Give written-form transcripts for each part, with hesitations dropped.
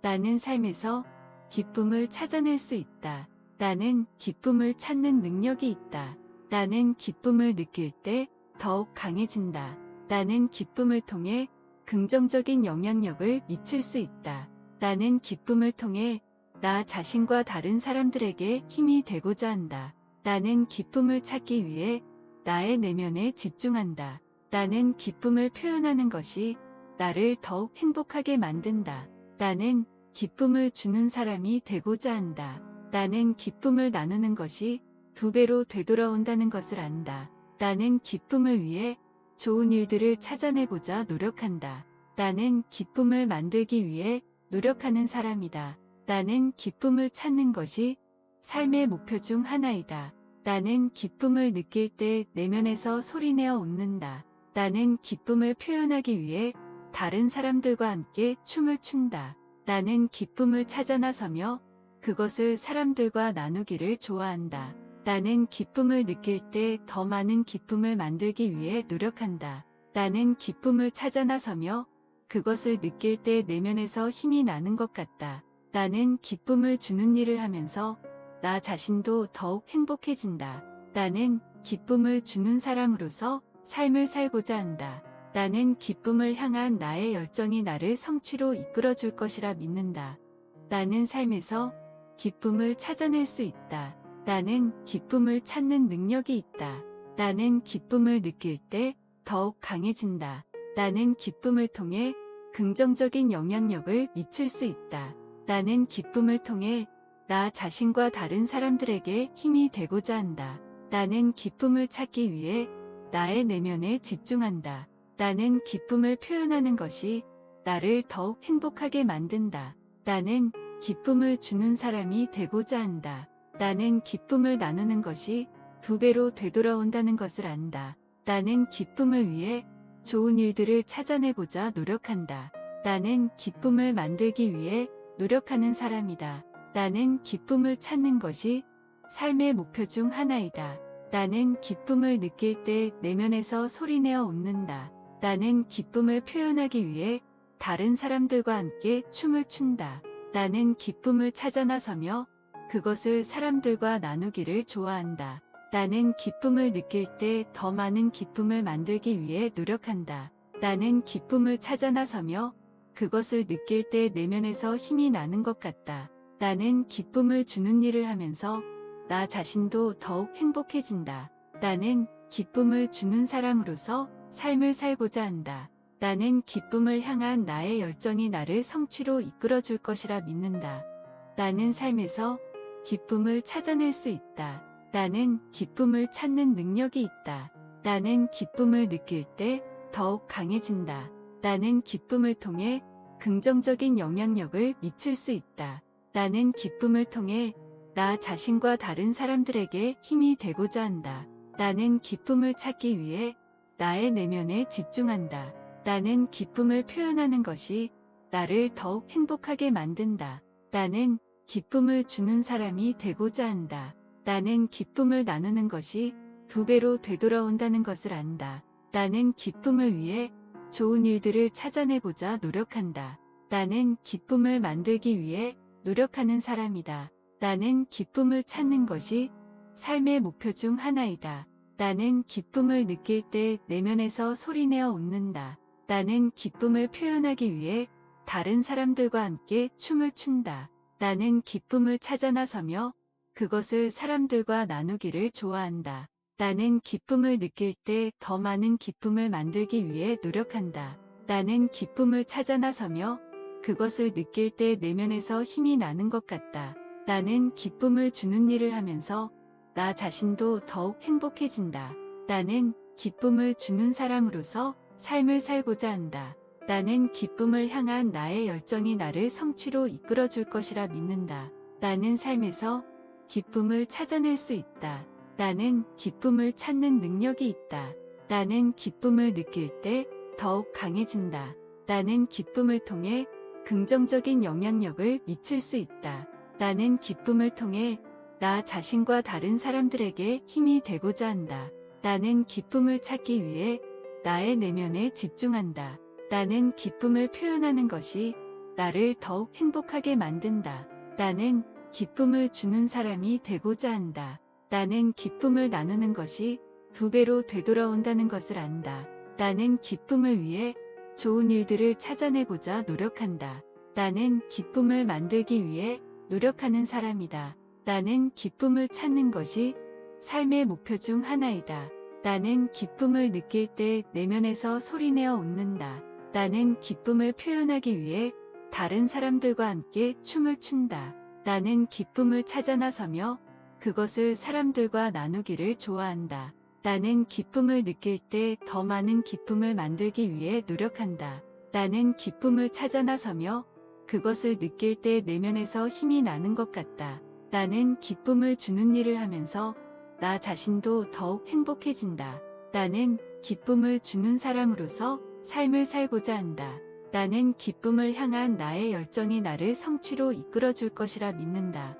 나는 삶에서 기쁨을 찾아낼 수 있다. 나는 기쁨을 찾는 능력이 있다. 나는 기쁨을 느낄 때 더욱 강해진다. 나는 기쁨을 통해 긍정적인 영향력을 미칠 수 있다. 나는 기쁨을 통해 나 자신과 다른 사람들에게 힘이 되고자 한다. 나는 기쁨을 찾기 위해 나의 내면에 집중한다. 나는 기쁨을 표현하는 것이 나를 더욱 행복하게 만든다. 나는 기쁨을 주는 사람이 되고자 한다. 나는 기쁨을 나누는 것이 2배로 되돌아온다는 것을 안다. 나는 기쁨을 위해 좋은 일들을 찾아내고자 노력한다. 나는 기쁨을 만들기 위해 노력하는 사람이다. 나는 기쁨을 찾는 것이 삶의 목표 중 하나이다. 나는 기쁨을 느낄 때 내면에서 소리내어 웃는다. 나는 기쁨을 표현하기 위해 다른 사람들과 함께 춤을 춘다. 나는 기쁨을 찾아 나서며 그것을 사람들과 나누기를 좋아한다. 나는 기쁨을 느낄 때 더 많은 기쁨을 만들기 위해 노력한다. 나는 기쁨을 찾아 나서며 그것을 느낄 때 내면에서 힘이 나는 것 같다. 나는 기쁨을 주는 일을 하면서 나 자신도 더욱 행복해진다. 나는 기쁨을 주는 사람으로서 삶을 살고자 한다. 나는 기쁨을 향한 나의 열정이 나를 성취로 이끌어줄 것이라 믿는다. 나는 삶에서 기쁨을 찾아낼 수 있다. 나는 기쁨을 찾는 능력이 있다. 나는 기쁨을 느낄 때 더욱 강해진다. 나는 기쁨을 통해 긍정적인 영향력을 미칠 수 있다. 나는 기쁨을 통해 나 자신과 다른 사람들에게 힘이 되고자 한다. 나는 기쁨을 찾기 위해 나의 내면에 집중한다. 나는 기쁨을 표현하는 것이 나를 더욱 행복하게 만든다. 나는 기쁨을 주는 사람이 되고자 한다. 나는 기쁨을 나누는 것이 2배로 되돌아온다는 것을 안다. 나는 기쁨을 위해 좋은 일들을 찾아내고자 노력한다. 나는 기쁨을 만들기 위해 노력하는 사람이다. 나는 기쁨을 찾는 것이 삶의 목표 중 하나이다. 나는 기쁨을 느낄 때 내면에서 소리내어 웃는다. 나는 기쁨을 표현하기 위해 다른 사람들과 함께 춤을 춘다. 나는 기쁨을 찾아 나서며 그것을 사람들과 나누기를 좋아한다. 나는 기쁨을 느낄 때 더 많은 기쁨을 만들기 위해 노력한다. 나는 기쁨을 찾아 나서며 그것을 느낄 때 내면에서 힘이 나는 것 같다. 나는 기쁨을 주는 일을 하면서 나 자신도 더욱 행복해진다. 나는 기쁨을 주는 사람으로서 삶을 살고자 한다. 나는 기쁨을 향한 나의 열정이 나를 성취로 이끌어줄 것이라 믿는다. 나는 삶에서 기쁨을 찾아낼 수 있다. 나는 기쁨을 찾는 능력이 있다. 나는 기쁨을 느낄 때 더욱 강해진다. 나는 기쁨을 통해 긍정적인 영향력을 미칠 수 있다. 나는 기쁨을 통해 나 자신과 다른 사람들에게 힘이 되고자 한다. 나는 기쁨을 찾기 위해 나의 내면에 집중한다. 나는 기쁨을 표현하는 것이 나를 더욱 행복하게 만든다. 나는 기쁨을 주는 사람이 되고자 한다. 나는 기쁨을 나누는 것이 2배로 되돌아온다는 것을 안다. 나는 기쁨을 위해 좋은 일들을 찾아내고자 노력한다. 나는 기쁨을 만들기 위해 노력하는 사람이다. 나는 기쁨을 찾는 것이 삶의 목표 중 하나이다. 나는 기쁨을 느낄 때 내면에서 소리내어 웃는다. 나는 기쁨을 표현하기 위해 다른 사람들과 함께 춤을 춘다. 나는 기쁨을 찾아 나서며 그것을 사람들과 나누기를 좋아한다. 나는 기쁨을 느낄 때 더 많은 기쁨을 만들기 위해 노력한다. 나는 기쁨을 찾아 나서며 그것을 느낄 때 내면에서 힘이 나는 것 같다. 나는 기쁨을 주는 일을 하면서 나 자신도 더욱 행복해진다. 나는 기쁨을 주는 사람으로서 삶을 살고자 한다. 나는 기쁨을 향한 나의 열정이 나를 성취로 이끌어줄 것이라 믿는다. 나는 삶에서 기쁨을 찾아낼 수 있다. 나는 기쁨을 찾는 능력이 있다. 나는 기쁨을 느낄 때 더욱 강해진다. 나는 기쁨을 통해 긍정적인 영향력을 미칠 수 있다. 나는 기쁨을 통해 나 자신과 다른 사람들에게 힘이 되고자 한다. 나는 기쁨을 찾기 위해 나의 내면에 집중한다. 나는 기쁨을 표현하는 것이 나를 더욱 행복하게 만든다. 나는 기쁨을 주는 사람이 되고자 한다. 나는 기쁨을 나누는 것이 2배로 되돌아온다는 것을 안다. 나는 기쁨을 위해 좋은 일들을 찾아내고자 노력한다. 나는 기쁨을 만들기 위해 노력하는 사람이다. 나는 기쁨을 찾는 것이 삶의 목표 중 하나이다. 나는 기쁨을 느낄 때 내면에서 소리내어 웃는다. 나는 기쁨을 표현하기 위해 다른 사람들과 함께 춤을 춘다. 나는 기쁨을 찾아 나서며 그것을 사람들과 나누기를 좋아한다. 나는 기쁨을 느낄 때 더 많은 기쁨을 만들기 위해 노력한다. 나는 기쁨을 찾아 나서며 그것을 느낄 때 내면에서 힘이 나는 것 같다. 나는 기쁨을 주는 일을 하면서 나 자신도 더욱 행복해진다. 나는 기쁨을 주는 사람으로서 삶을 살고자 한다. 나는 기쁨을 향한 나의 열정이 나를 성취로 이끌어줄 것이라 믿는다.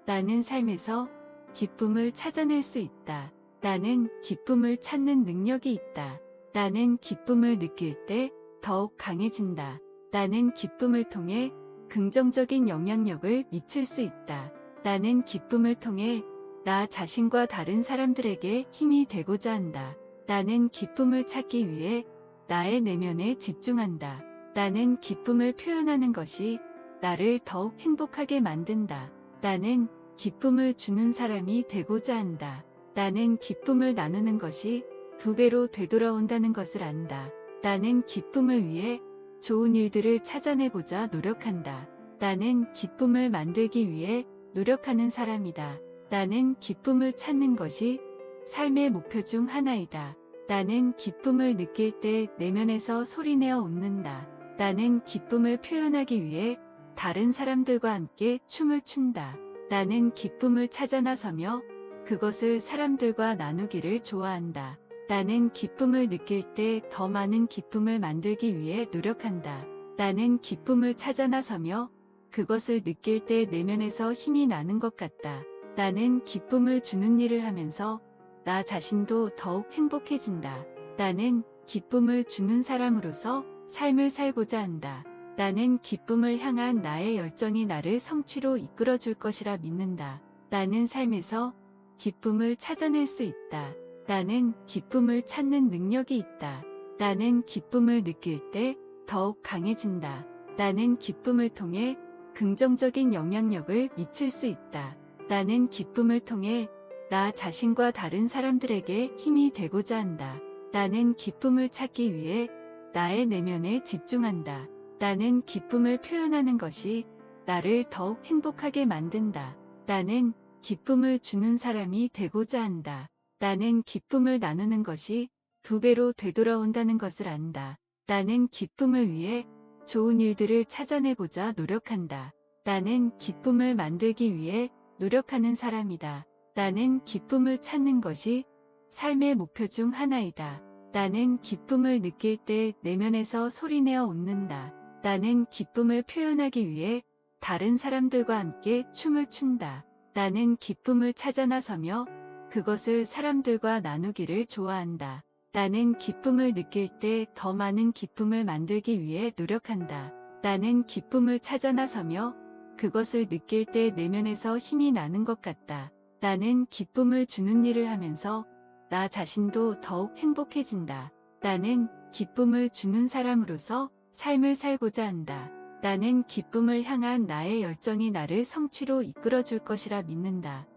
나는 삶에서 기쁨을 찾아낼 수 있다. 나는 기쁨을 찾는 능력이 있다. 나는 기쁨을 느낄 때 더욱 강해진다. 나는 기쁨을 통해 긍정적인 영향력을 미칠 수 있다. 나는 기쁨을 통해 나 자신과 다른 사람들에게 힘이 되고자 한다. 나는 기쁨을 찾기 위해 나의 내면에 집중한다. 나는 기쁨을 표현하는 것이 나를 더욱 행복하게 만든다. 나는 기쁨을 주는 사람이 되고자 한다. 나는 기쁨을 나누는 것이 2배로 되돌아온다는 것을 안다. 나는 기쁨을 위해 좋은 일들을 찾아내고자 노력한다. 나는 기쁨을 만들기 위해 노력하는 사람이다. 나는 기쁨을 찾는 것이 삶의 목표 중 하나이다. 나는 기쁨을 느낄 때 내면에서 소리내어 웃는다. 나는 기쁨을 표현하기 위해 다른 사람들과 함께 춤을 춘다. 나는 기쁨을 찾아 나서며 그것을 사람들과 나누기를 좋아한다. 나는 기쁨을 느낄 때 더 많은 기쁨을 만들기 위해 노력한다. 나는 기쁨을 찾아 나서며 그것을 느낄 때 내면에서 힘이 나는 것 같다. 나는 기쁨을 주는 일을 하면서 나 자신도 더욱 행복해진다. 나는 기쁨을 주는 사람으로서 삶을 살고자 한다. 나는 기쁨을 향한 나의 열정이 나를 성취로 이끌어줄 것이라 믿는다. 나는 삶에서 기쁨을 찾아낼 수 있다. 나는 기쁨을 찾는 능력이 있다. 나는 기쁨을 느낄 때 더욱 강해진다. 나는 기쁨을 통해 긍정적인 영향력을 미칠 수 있다. 나는 기쁨을 통해 나 자신과 다른 사람들에게 힘이 되고자 한다. 나는 기쁨을 찾기 위해 나의 내면에 집중한다. 나는 기쁨을 표현하는 것이 나를 더욱 행복하게 만든다. 나는 기쁨을 주는 사람이 되고자 한다. 나는 기쁨을 나누는 것이 2배로 되돌아온다는 것을 안다. 나는 기쁨을 위해 좋은 일들을 찾아내고자 노력한다. 나는 기쁨을 만들기 위해 노력하는 사람이다. 나는 기쁨을 찾는 것이 삶의 목표 중 하나이다. 나는 기쁨을 느낄 때 내면에서 소리내어 웃는다. 나는 기쁨을 표현하기 위해 다른 사람들과 함께 춤을 춘다. 나는 기쁨을 찾아 나서며 그것을 사람들과 나누기를 좋아한다. 나는 기쁨을 느낄 때 더 많은 기쁨을 만들기 위해 노력한다. 나는 기쁨을 찾아 나서며 그것을 느낄 때 내면에서 힘이 나는 것 같다. 나는 기쁨을 주는 일을 하면서 나 자신도 더욱 행복해진다. 나는 기쁨을 주는 사람으로서 삶을 살고자 한다. 나는 기쁨을 향한 나의 열정이 나를 성취로 이끌어줄 것이라 믿는다.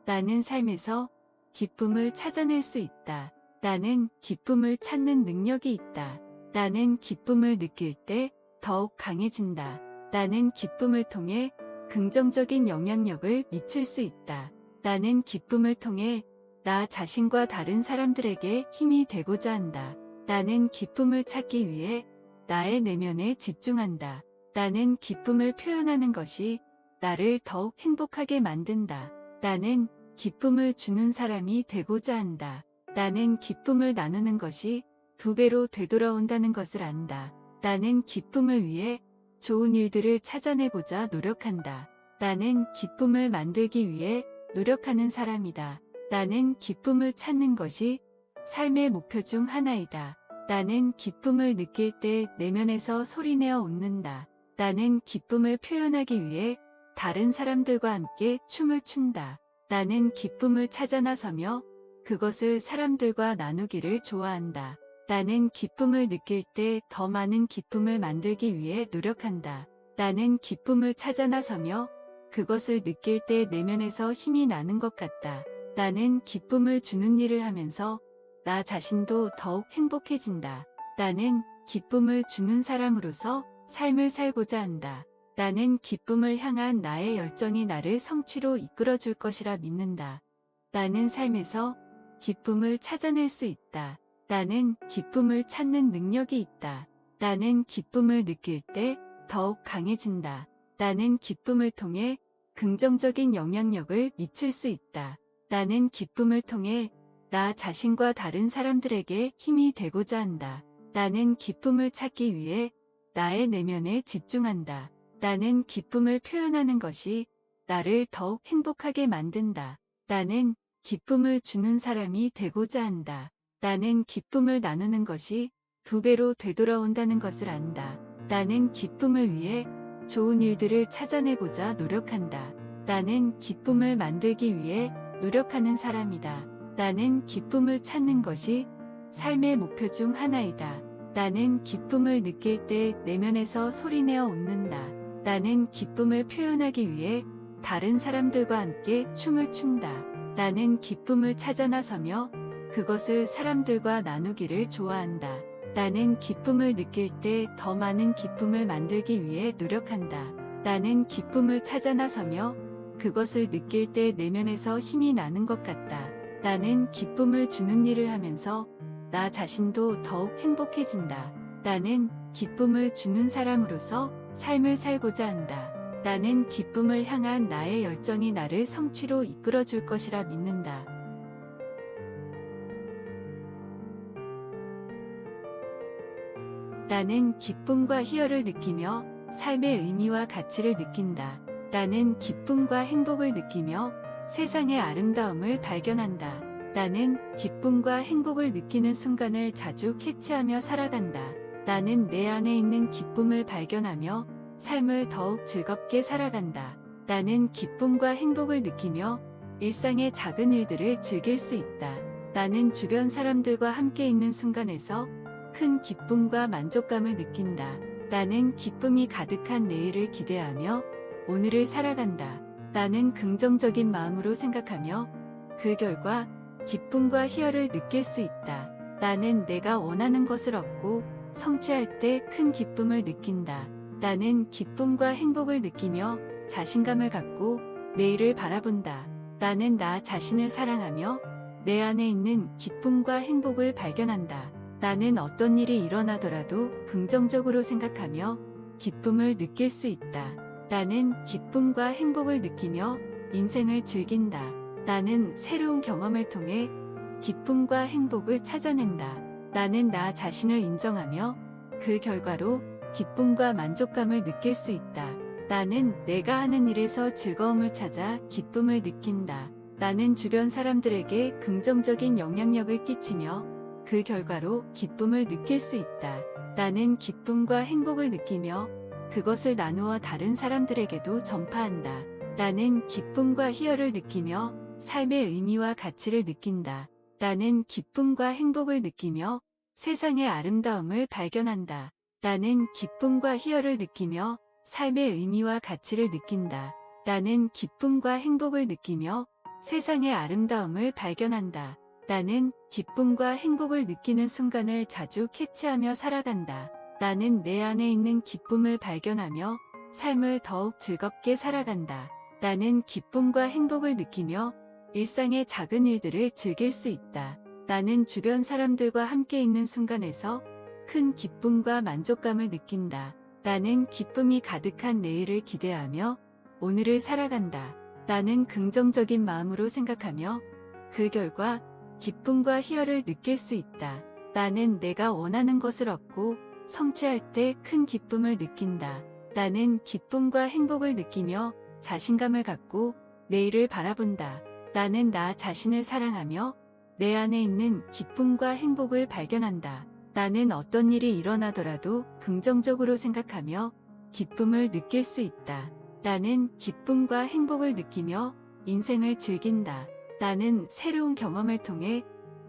나는 삶에서 기쁨을 찾아낼 수 있다. 나는 기쁨을 찾는 능력이 있다. 나는 기쁨을 느낄 때 더욱 강해진다. 나는 기쁨을 통해 긍정적인 영향력을 미칠 수 있다. 나는 기쁨을 통해 나 자신과 다른 사람들에게 힘이 되고자 한다. 나는 기쁨을 찾기 위해 나의 내면에 집중한다. 나는 기쁨을 표현하는 것이 나를 더욱 행복하게 만든다. 나는 기쁨을 주는 사람이 되고자 한다. 나는 기쁨을 나누는 것이 2배로 되돌아온다는 것을 안다. 나는 기쁨을 위해 좋은 일들을 찾아내고자 노력한다. 나는 기쁨을 만들기 위해 노력하는 사람이다. 나는 기쁨을 찾는 것이 삶의 목표 중 하나이다. 나는 기쁨을 느낄 때 내면에서 소리내어 웃는다. 나는 기쁨을 표현하기 위해 다른 사람들과 함께 춤을 춘다. 나는 기쁨을 찾아 나서며 그것을 사람들과 나누기를 좋아한다. 나는 기쁨을 느낄 때 더 많은 기쁨을 만들기 위해 노력한다. 나는 기쁨을 찾아 나서며 그것을 느낄 때 내면에서 힘이 나는 것 같다. 나는 기쁨을 주는 일을 하면서 나 자신도 더욱 행복해진다. 나는 기쁨을 주는 사람으로서 삶을 살고자 한다. 나는 기쁨을 향한 나의 열정이 나를 성취로 이끌어줄 것이라 믿는다. 나는 삶에서 기쁨을 찾아낼 수 있다. 나는 기쁨을 찾는 능력이 있다. 나는 기쁨을 느낄 때 더욱 강해진다. 나는 기쁨을 통해 긍정적인 영향력을 미칠 수 있다. 나는 기쁨을 통해 나 자신과 다른 사람들에게 힘이 되고자 한다. 나는 기쁨을 찾기 위해 나의 내면에 집중한다. 나는 기쁨을 표현하는 것이 나를 더욱 행복하게 만든다. 나는 기쁨을 주는 사람이 되고자 한다. 나는 기쁨을 나누는 것이 2배로 되돌아온다는 것을 안다. 나는 기쁨을 위해 좋은 일들을 찾아내고자 노력한다. 나는 기쁨을 만들기 위해 노력하는 사람이다. 나는 기쁨을 찾는 것이 삶의 목표 중 하나이다. 나는 기쁨을 느낄 때 내면에서 소리내어 웃는다. 나는 기쁨을 표현하기 위해 다른 사람들과 함께 춤을 춘다. 나는 기쁨을 찾아 나서며 그것을 사람들과 나누기를 좋아한다. 나는 기쁨을 느낄 때 더 많은 기쁨을 만들기 위해 노력한다. 나는 기쁨을 찾아 나서며 그것을 느낄 때 내면에서 힘이 나는 것 같다. 나는 기쁨을 주는 일을 하면서 나 자신도 더욱 행복해진다. 나는 기쁨을 주는 사람으로서 삶을 살고자 한다. 나는 기쁨을 향한 나의 열정이 나를 성취로 이끌어줄 것이라 믿는다. 나는 기쁨과 희열을 느끼며 삶의 의미와 가치를 느낀다. 나는 기쁨과 행복을 느끼며 세상의 아름다움을 발견한다. 나는 기쁨과 행복을 느끼는 순간을 자주 캐치하며 살아간다. 나는 내 안에 있는 기쁨을 발견하며 삶을 더욱 즐겁게 살아간다. 나는 기쁨과 행복을 느끼며 일상의 작은 일들을 즐길 수 있다. 나는 주변 사람들과 함께 있는 순간에서 큰 기쁨과 만족감을 느낀다. 나는 기쁨이 가득한 내일을 기대하며 오늘을 살아간다. 나는 긍정적인 마음으로 생각하며 그 결과 기쁨과 희열을 느낄 수 있다. 나는 내가 원하는 것을 얻고 성취할 때 큰 기쁨을 느낀다. 나는 기쁨과 행복을 느끼며 자신감을 갖고 내일을 바라본다. 나는 나 자신을 사랑하며 내 안에 있는 기쁨과 행복을 발견한다. 나는 어떤 일이 일어나더라도 긍정적으로 생각하며 기쁨을 느낄 수 있다. 나는 기쁨과 행복을 느끼며 인생을 즐긴다. 나는 새로운 경험을 통해 기쁨과 행복을 찾아낸다. 나는 나 자신을 인정하며 그 결과로 기쁨과 만족감을 느낄 수 있다. 나는 내가 하는 일에서 즐거움을 찾아 기쁨을 느낀다. 나는 주변 사람들에게 긍정적인 영향력을 끼치며 그 결과로 기쁨을 느낄 수 있다. 나는 기쁨과 행복을 느끼며 그것을 나누어 다른 사람들에게도 전파한다. 나는 기쁨과 희열을 느끼며 삶의 의미와 가치를 느낀다. 나는 기쁨과 행복을 느끼며 세상의 아름다움을 발견한다. 나는 기쁨과 희열을 느끼며 삶의 의미와 가치를 느낀다. 나는 기쁨과 행복을 느끼며 세상의 아름다움을 발견한다. 나는 기쁨과 행복을 느끼는 순간을 자주 캐치하며 살아간다. 나는 내 안에 있는 기쁨을 발견하며 삶을 더욱 즐겁게 살아간다. 나는 기쁨과 행복을 느끼며 일상의 작은 일들을 즐길 수 있다. 나는 주변 사람들과 함께 있는 순간에서 큰 기쁨과 만족감을 느낀다. 나는 기쁨이 가득한 내일을 기대하며 오늘을 살아간다. 나는 긍정적인 마음으로 생각하며 그 결과 기쁨과 희열을 느낄 수 있다. 나는 내가 원하는 것을 얻고 성취할 때 큰 기쁨을 느낀다. 나는 기쁨과 행복을 느끼며 자신감을 갖고 내일을 바라본다. 나는 나 자신을 사랑하며 내 안에 있는 기쁨과 행복을 발견한다. 나는 어떤 일이 일어나더라도 긍정적으로 생각하며 기쁨을 느낄 수 있다. 나는 기쁨과 행복을 느끼며 인생을 즐긴다. 나는 새로운 경험을 통해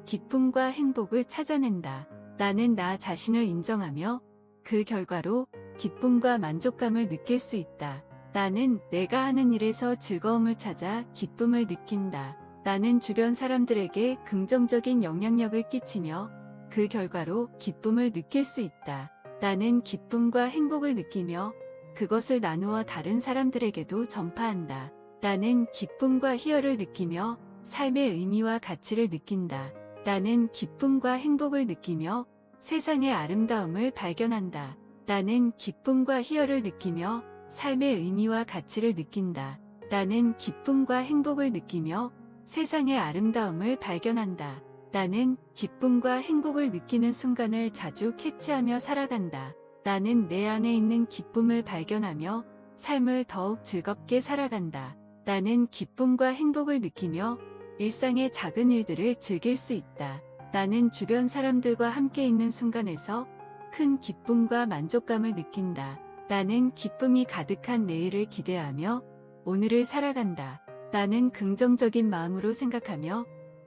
기쁨과 행복을 찾아낸다. 나는 나 자신을 인정하며 그 결과로 기쁨과 만족감을 느낄 수 있다. 나는 내가 하는 일에서 즐거움을 찾아 기쁨을 느낀다. 나는 주변 사람들에게 긍정적인 영향력을 끼치며 그 결과로 기쁨을 느낄 수 있다. 나는 기쁨과 행복을 느끼며 그것을 나누어 다른 사람들에게도 전파한다. 나는 기쁨과 희열을 느끼며 삶의 의미와 가치를 느낀다. 나는 기쁨과 행복을 느끼며 세상의 아름다움을 발견한다. 나는 기쁨과 희열을 느끼며 삶의 의미와 가치를 느낀다. 나는 기쁨과 행복을 느끼며 세상의 아름다움을 발견한다. 나는 기쁨과 행복을 느끼는 순간을 자주 캐치하며 살아간다. 나는 내 안에 있는 기쁨을 발견하며 삶을 더욱 즐겁게 살아간다. 나는 기쁨과 행복을 느끼며 일상의 작은 일들을 즐길 수 있다. 나는 주변 사람들과 함께 있는 순간에서 큰 기쁨과 만족감을 느낀다. 나는 기쁨이 가득한 내일을 기대하며 오늘을 살아간다. 나는 긍정적인 마음으로 생각하며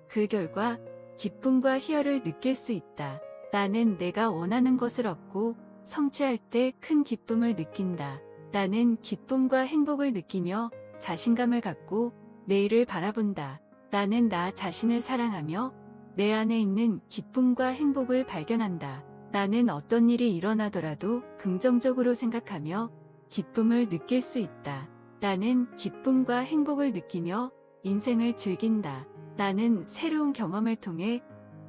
그 결과 기쁨과 희열을 느낄 수 있다. 나는 내가 원하는 것을 얻고 성취할 때 큰 기쁨을 느낀다. 나는 기쁨과 행복을 느끼며 자신감을 갖고 내일을 바라본다. 나는 나 자신을 사랑하며 내 안에 있는 기쁨과 행복을 발견한다. 나는 어떤 일이 일어나더라도 긍정적으로 생각하며 기쁨을 느낄 수 있다. 나는 기쁨과 행복을 느끼며 인생을 즐긴다. 나는 새로운 경험을 통해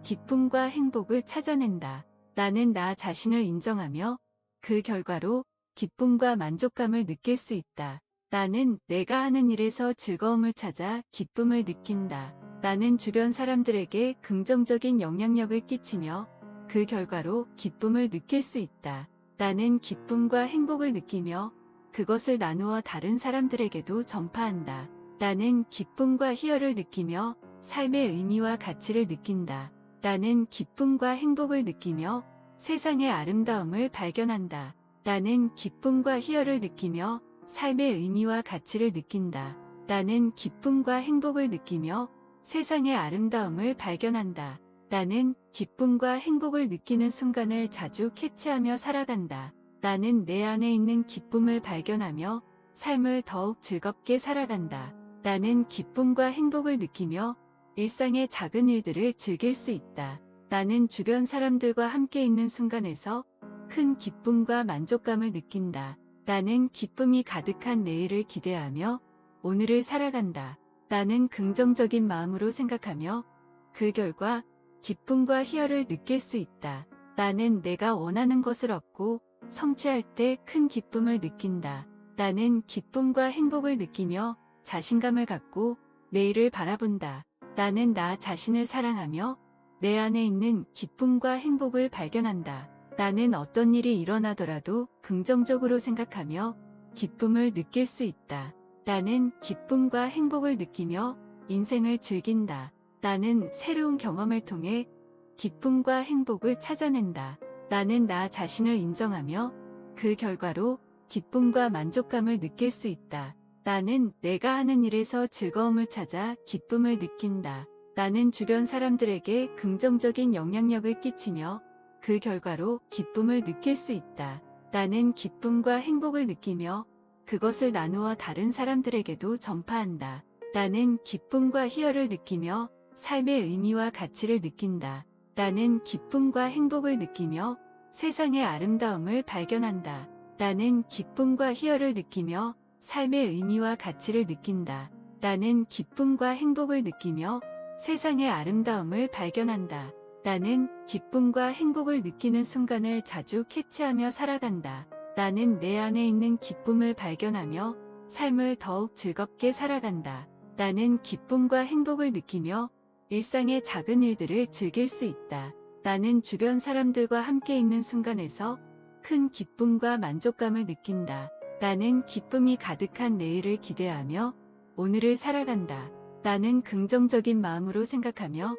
기쁨과 행복을 찾아낸다. 나는 나 자신을 인정하며 그 결과로 기쁨과 만족감을 느낄 수 있다. 나는 내가 하는 일에서 즐거움을 찾아 기쁨을 느낀다. 나는 주변 사람들에게 긍정적인 영향력을 끼치며 그 결과로 기쁨을 느낄 수 있다. 나는 기쁨과 행복을 느끼며 그것을 나누어 다른 사람들에게도 전파한다. 나는 기쁨과 희열을 느끼며 삶의 의미와 가치를 느낀다. 나는 기쁨과 행복을 느끼며 세상의 아름다움을 발견한다. 나는 기쁨과 희열을 느끼며 삶의 의미와 가치를 느낀다. 나는 기쁨과 행복을 느끼며 세상의 아름다움을 발견한다. 나는 기쁨과 행복을 느끼는 순간을 자주 캐치하며 살아간다. 나는 내 안에 있는 기쁨을 발견하며 삶을 더욱 즐겁게 살아간다. 나는 기쁨과 행복을 느끼며 일상의 작은 일들을 즐길 수 있다. 나는 주변 사람들과 함께 있는 순간에서 큰 기쁨과 만족감을 느낀다. 나는 기쁨이 가득한 내일을 기대하며 오늘을 살아간다. 나는 긍정적인 마음으로 생각하며 그 결과 기쁨과 희열을 느낄 수 있다. 나는 내가 원하는 것을 얻고 성취할 때 큰 기쁨을 느낀다. 나는 기쁨과 행복을 느끼며 자신감을 갖고 내일을 바라본다. 나는 나 자신을 사랑하며 내 안에 있는 기쁨과 행복을 발견한다. 나는 어떤 일이 일어나더라도 긍정적으로 생각하며 기쁨을 느낄 수 있다. 나는 기쁨과 행복을 느끼며 인생을 즐긴다. 나는 새로운 경험을 통해 기쁨과 행복을 찾아낸다. 나는 나 자신을 인정하며 그 결과로 기쁨과 만족감을 느낄 수 있다. 나는 내가 하는 일에서 즐거움을 찾아 기쁨을 느낀다. 나는 주변 사람들에게 긍정적인 영향력을 끼치며 그 결과로 기쁨을 느낄 수 있다. 나는 기쁨과 행복을 느끼며 그것을 나누어 다른 사람들에게도 전파한다. 나는 기쁨과 희열을 느끼며 삶의 의미와 가치를 느낀다. 나는 기쁨과 행복을 느끼며 세상의 아름다움을 발견한다. 나는 기쁨과 희열을 느끼며 삶의 의미와 가치를 느낀다. 나는 기쁨과 행복을 느끼며 세상의 아름다움을 발견한다. 나는 기쁨과 행복을 느끼는 순간을 자주 캐치하며 살아간다. 나는 내 안에 있는 기쁨을 발견하며 삶을 더욱 즐겁게 살아간다. 나는 기쁨과 행복을 느끼며 일상의 작은 일들을 즐길 수 있다. 나는 주변 사람들과 함께 있는 순간에서 큰 기쁨과 만족감을 느낀다. 나는 기쁨이 가득한 내일을 기대하며 오늘을 살아간다. 나는 긍정적인 마음으로 생각하며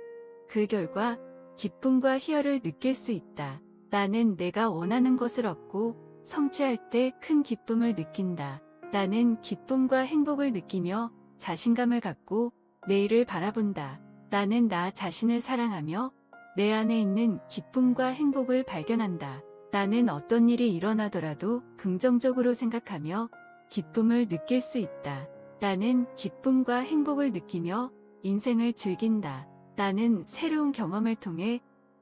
그 결과 기쁨과 희열을 느낄 수 있다. 나는 내가 원하는 것을 얻고 성취할 때 큰 기쁨을 느낀다. 나는 기쁨과 행복을 느끼며 자신감을 갖고 내일을 바라본다. 나는 나 자신을 사랑하며 내 안에 있는 기쁨과 행복을 발견한다. 나는 어떤 일이 일어나더라도 긍정적으로 생각하며 기쁨을 느낄 수 있다. 나는 기쁨과 행복을 느끼며 인생을 즐긴다. 나는 새로운 경험을 통해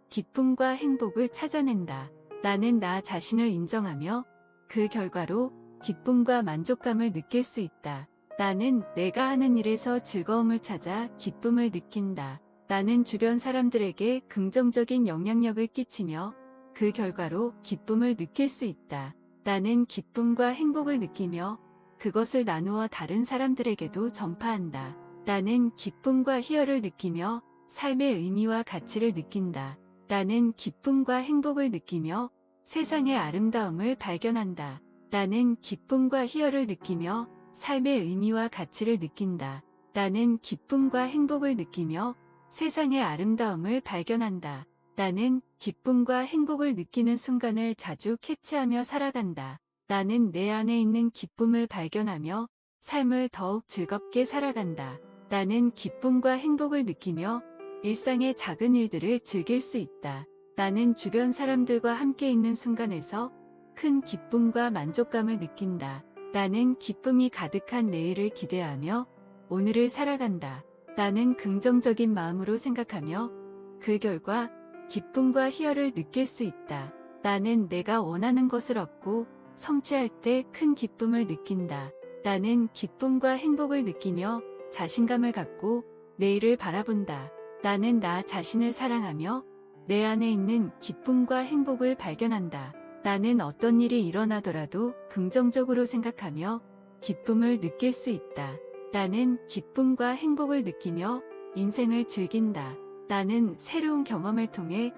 기쁨과 행복을 찾아낸다. 나는 나 자신을 인정하며 그 결과로 기쁨과 만족감을 느낄 수 있다. 나는 내가 하는 일에서 즐거움을 찾아 기쁨을 느낀다. 나는 주변 사람들에게 긍정적인 영향력을 끼치며 그 결과로 기쁨을 느낄 수 있다. 나는 기쁨과 행복을 느끼며 그것을 나누어 다른 사람들에게도 전파한다. 나는 기쁨과 희열을 느끼며 삶의 의미와 가치를 느낀다. 나는 기쁨과 행복을 느끼며 세상의 아름다움을 발견한다. 나는 기쁨과 희열을 느끼며 삶의 의미와 가치를 느낀다. 나는 기쁨과 행복을 느끼며 세상의 아름다움을 발견한다. 나는 기쁨과 행복을 느끼는 순간을 자주 캐치하며 살아간다. 나는 내 안에 있는 기쁨을 발견하며 삶을 더욱 즐겁게 살아간다. 나는 기쁨과 행복을 느끼며 일상의 작은 일들을 즐길 수 있다. 나는 주변 사람들과 함께 있는 순간에서 큰 기쁨과 만족감을 느낀다. 나는 기쁨이 가득한 내일을 기대하며 오늘을 살아간다. 나는 긍정적인 마음으로 생각하며 그 결과 기쁨과 희열을 느낄 수 있다. 나는 내가 원하는 것을 얻고 성취할 때 큰 기쁨을 느낀다. 나는 기쁨과 행복을 느끼며 자신감을 갖고 내일을 바라본다. 나는 나 자신을 사랑하며 내 안에 있는 기쁨과 행복을 발견한다. 나는 어떤 일이 일어나더라도 긍정적으로 생각하며 기쁨을 느낄 수 있다. 나는 기쁨과 행복을 느끼며 인생을 즐긴다. 나는 새로운 경험을 통해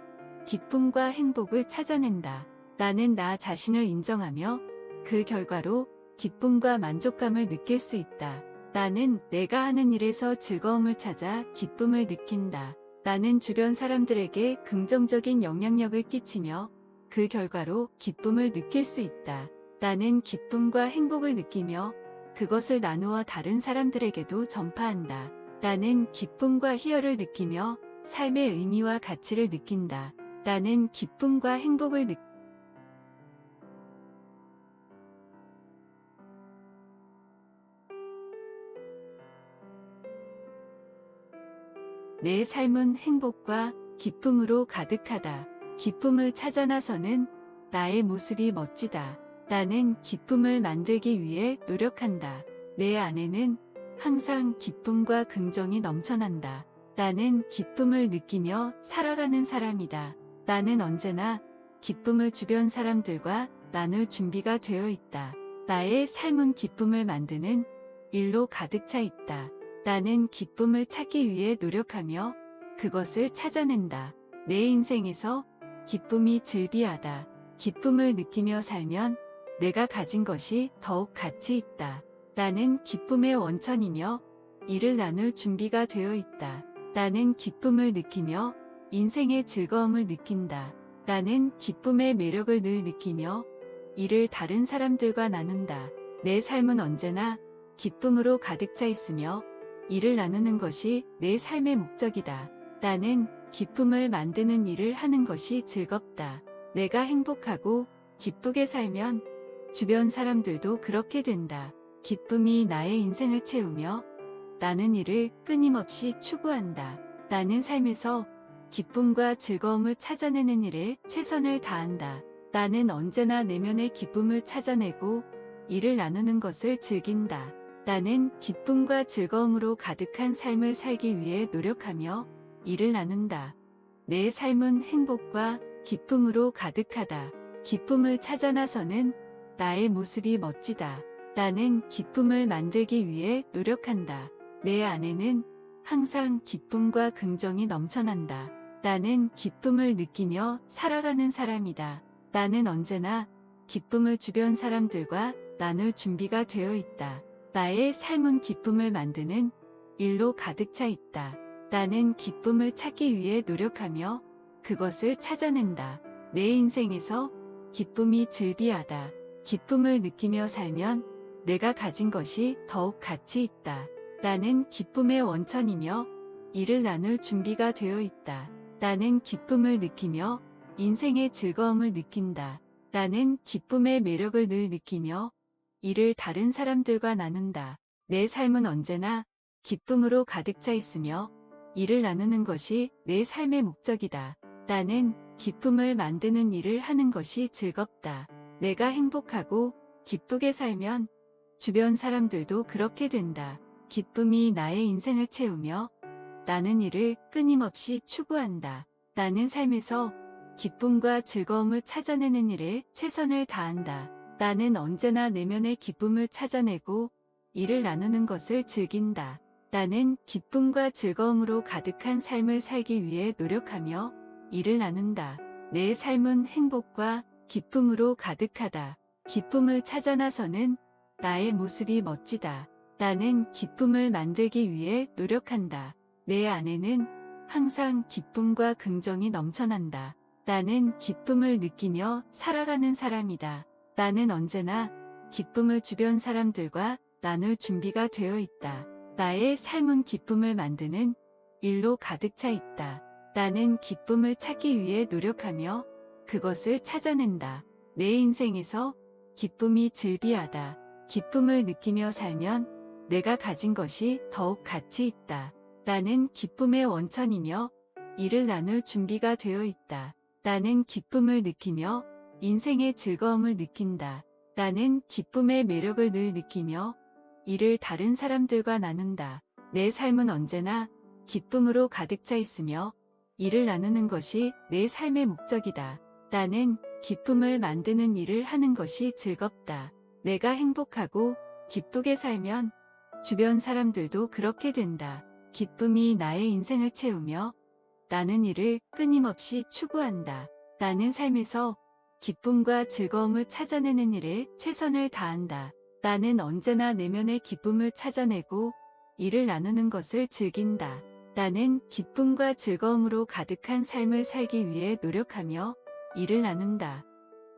기쁨과 행복을 찾아낸다. 나는 나 자신을 인정하며 그 결과로 기쁨과 만족감을 느낄 수 있다. 나는 내가 하는 일에서 즐거움을 찾아 기쁨을 느낀다. 나는 주변 사람들에게 긍정적인 영향력을 끼치며 그 결과로 기쁨을 느낄 수 있다. 나는 기쁨과 행복을 느끼며 그것을 나누어 다른 사람들에게도 전파한다. 나는 기쁨과 희열을 느끼며 삶의 의미와 가치를 느낀다. 나는 기쁨과 행복을 내 삶은 행복과 기쁨으로 가득하다. 기쁨을 찾아 나서는 나의 모습이 멋지다. 나는 기쁨을 만들기 위해 노력한다. 내 안에는 항상 기쁨과 긍정이 넘쳐난다. 나는 기쁨을 느끼며 살아가는 사람이다. 나는 언제나 기쁨을 주변 사람들과 나눌 준비가 되어 있다. 나의 삶은 기쁨을 만드는 일로 가득 차 있다. 나는 기쁨을 찾기 위해 노력하며 그것을 찾아낸다. 내 인생에서 기쁨이 즐비하다. 기쁨을 느끼며 살면 내가 가진 것이 더욱 가치 있다. 나는 기쁨의 원천이며 이를 나눌 준비가 되어 있다. 나는 기쁨을 느끼며 인생의 즐거움을 느낀다. 나는 기쁨의 매력을 늘 느끼며 이를 다른 사람들과 나눈다. 내 삶은 언제나 기쁨으로 가득 차 있으며 이를 나누는 것이 내 삶의 목적이다. 나는 기쁨을 만드는 일을 하는 것이 즐겁다. 내가 행복하고 기쁘게 살면 주변 사람들도 그렇게 된다. 기쁨이 나의 인생을 채우며 나는 이를 끊임없이 추구한다. 나는 삶에서 기쁨과 즐거움을 찾아내는 일에 최선을 다한다. 나는 언제나 내면의 기쁨을 찾아내고 이를 나누는 것을 즐긴다. 나는 기쁨과 즐거움으로 가득한 삶을 살기 위해 노력하며 이를 나눈다. 내 삶은 행복과 기쁨으로 가득하다. 기쁨을 찾아 나서는 나의 모습이 멋지다. 나는 기쁨을 만들기 위해 노력한다. 내 안에는 항상 기쁨과 긍정이 넘쳐난다. 나는 기쁨을 느끼며 살아가는 사람이다. 나는 언제나 기쁨을 주변 사람들과 나눌 준비가 되어 있다. 나의 삶은 기쁨을 만드는 일로 가득 차 있다. 나는 기쁨을 찾기 위해 노력하며 그것을 찾아낸다. 내 인생에서 기쁨이 즐비하다. 기쁨을 느끼며 살면 내가 가진 것이 더욱 가치 있다. 나는 기쁨의 원천이며 이를 나눌 준비가 되어 있다. 나는 기쁨을 느끼며 인생의 즐거움을 느낀다. 나는 기쁨의 매력을 늘 느끼며 이를 다른 사람들과 나눈다. 내 삶은 언제나 기쁨으로 가득 차 있으며 이를 나누는 것이 내 삶의 목적이다. 나는 기쁨을 만드는 일을 하는 것이 즐겁다. 내가 행복하고 기쁘게 살면 주변 사람들도 그렇게 된다. 기쁨이 나의 인생을 채우며 나는 이를 끊임없이 추구한다. 나는 삶에서 기쁨과 즐거움을 찾아내는 일에 최선을 다한다. 나는 언제나 내면의 기쁨을 찾아내고 이를 나누는 것을 즐긴다. 나는 기쁨과 즐거움으로 가득한 삶을 살기 위해 노력하며 이를 나눈다. 내 삶은 행복과 기쁨으로 가득하다. 기쁨을 찾아 나서는 나의 모습이 멋지다. 나는 기쁨을 만들기 위해 노력한다. 내 안에는 항상 기쁨과 긍정이 넘쳐난다. 나는 기쁨을 느끼며 살아가는 사람이다. 나는 언제나 기쁨을 주변 사람들과 나눌 준비가 되어 있다. 나의 삶은 기쁨을 만드는 일로 가득 차 있다. 나는 기쁨을 찾기 위해 노력하며 그것을 찾아낸다. 내 인생에서 기쁨이 즐비하다. 기쁨을 느끼며 살면 내가 가진 것이 더욱 가치 있다. 나는 기쁨의 원천이며 이를 나눌 준비가 되어 있다. 나는 기쁨을 느끼며 인생의 즐거움을 느낀다. 나는 기쁨의 매력을 늘 느끼며 이를 다른 사람들과 나눈다. 내 삶은 언제나 기쁨으로 가득 차 있으며 이를 나누는 것이 내 삶의 목적이다. 나는 기쁨을 만드는 일을 하는 것이 즐겁다. 내가 행복하고 기쁘게 살면 주변 사람들도 그렇게 된다. 기쁨이 나의 인생을 채우며 나는 이를 끊임없이 추구한다. 나는 삶에서 기쁨과 즐거움을 찾아내는 일에 최선을 다한다. 나는 언제나 내면의 기쁨을 찾아내고 이를 나누는 것을 즐긴다. 나는 기쁨과 즐거움으로 가득한 삶을 살기 위해 노력하며 이를 나눈다.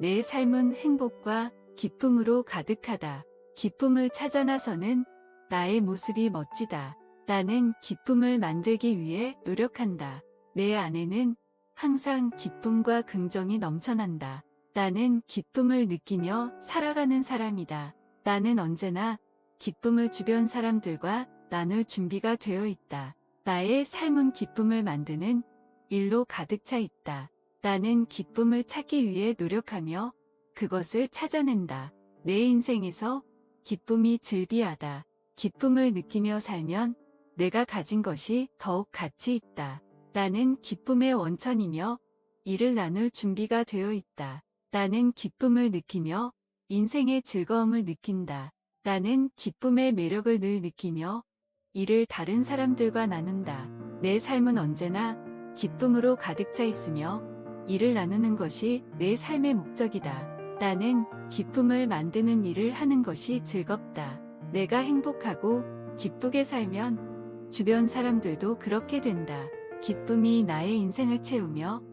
내 삶은 행복과 기쁨으로 가득하다. 기쁨을 찾아 나서는 나의 모습이 멋지다. 나는 기쁨을 만들기 위해 노력한다. 내 안에는 항상 기쁨과 긍정이 넘쳐난다. 나는 기쁨을 느끼며 살아가는 사람이다. 나는 언제나 기쁨을 주변 사람들과 나눌 준비가 되어 있다. 나의 삶은 기쁨을 만드는 일로 가득 차 있다. 나는 기쁨을 찾기 위해 노력하며 그것을 찾아낸다. 내 인생에서 기쁨이 즐비하다. 기쁨을 느끼며 살면 내가 가진 것이 더욱 가치 있다. 나는 기쁨의 원천이며 이를 나눌 준비가 되어 있다. 나는 기쁨을 느끼며 인생의 즐거움을 느낀다. 나는 기쁨의 매력을 늘 느끼며 이를 다른 사람들과 나눈다. 내 삶은 언제나 기쁨으로 가득 차 있으며 이를 나누는 것이 내 삶의 목적이다. 나는 기쁨을 만드는 일을 하는 것이 즐겁다. 내가 행복하고 기쁘게 살면 주변 사람들도 그렇게 된다. 기쁨이 나의 인생을 채우며